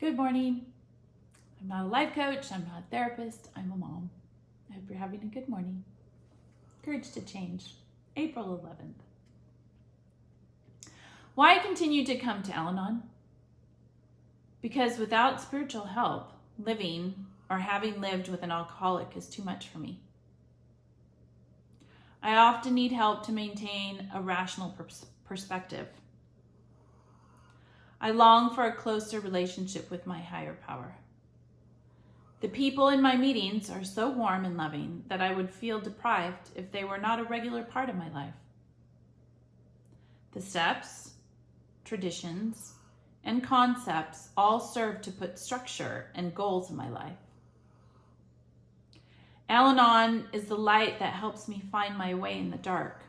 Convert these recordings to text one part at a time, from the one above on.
Good morning. I'm not a life coach, I'm not a therapist, I'm a mom. I hope you're having a good morning. Courage to Change, April 11th. Why continue to come to Al-Anon? Because without spiritual help, living or having lived with an alcoholic is too much for me. I often need help to maintain a rational perspective. I long for a closer relationship with my higher power. The people in my meetings are so warm and loving that I would feel deprived if they were not a regular part of my life. The steps, traditions, and concepts all serve to put structure and goals in my life. Al-Anon is the light that helps me find my way in the dark.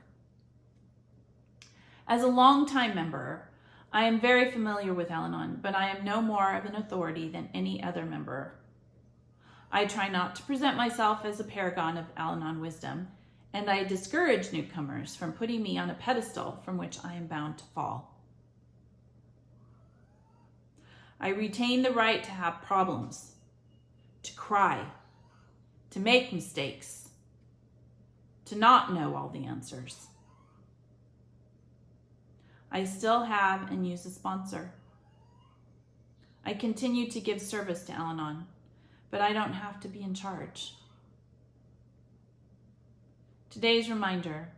As a longtime member, I am very familiar with Al-Anon, but I am no more of an authority than any other member. I try not to present myself as a paragon of Al-Anon wisdom, and I discourage newcomers from putting me on a pedestal from which I am bound to fall. I retain the right to have problems, to cry, to make mistakes, to not know all the answers. I still have and use a sponsor. I continue to give service to Al-Anon, but I don't have to be in charge. Today's reminder: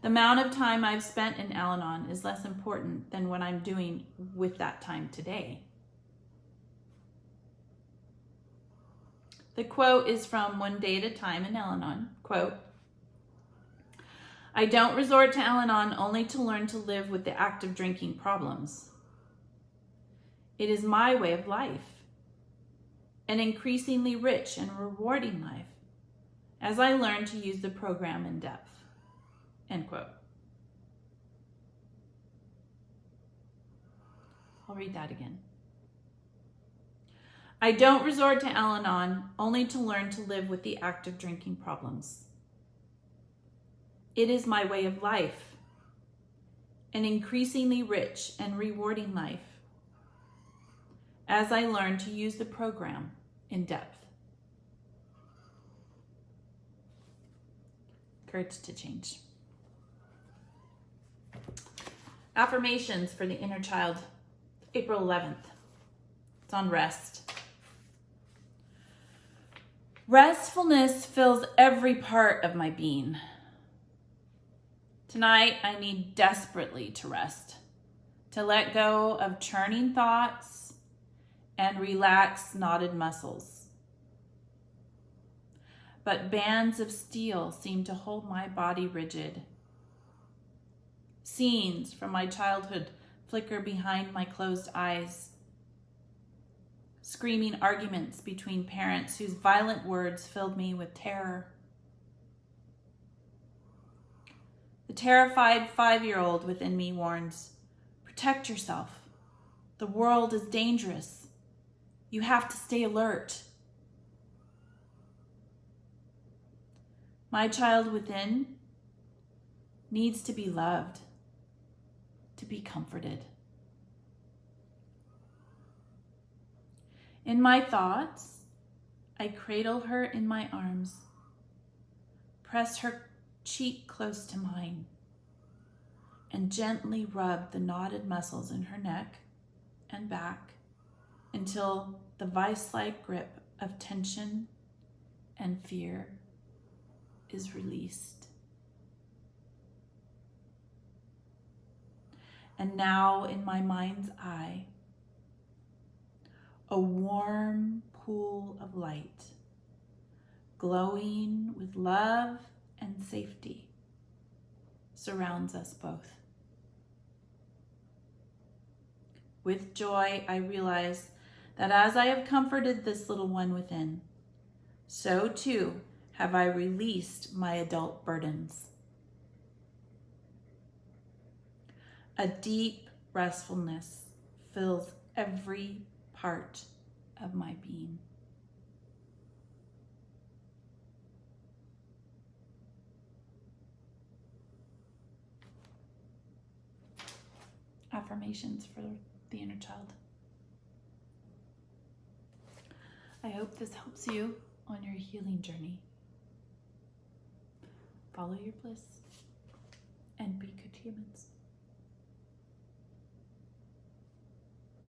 the amount of time I've spent in Al-Anon is less important than what I'm doing with that time today. The quote is from One Day at a Time in Al-Anon. Quote, "I don't resort to Al-Anon only to learn to live with the act of drinking problems. It is my way of life, an increasingly rich and rewarding life, as I learn to use the program in depth." End quote. I'll read that again. I don't resort to Al-Anon only to learn to live with the act of drinking problems. It is my way of life, an increasingly rich and rewarding life, as I learn to use the program in depth. Courage to Change. Affirmations for the inner child, April 11th. It's on rest. Restfulness fills every part of my being. Tonight, I need desperately to rest, to let go of churning thoughts and relax knotted muscles. But bands of steel seem to hold my body rigid. Scenes from my childhood flicker behind my closed eyes. Screaming arguments between parents whose violent words filled me with terror. The terrified 5-year-old within me warns, "Protect yourself. The world is dangerous. You have to stay alert." My child within needs to be loved, to be comforted. In my thoughts, I cradle her in my arms, press her cheek close to mine, and gently rub the knotted muscles in her neck and back until the vice-like grip of tension and fear is released. And now in my mind's eye, a warm pool of light, glowing with love and safety, surrounds us both. With joy, I realize that as I have comforted this little one within, so too have I released my adult burdens. A deep restfulness fills every part of my being. Affirmations for the inner child. I hope this helps you on your healing journey. Follow your bliss and be good humans.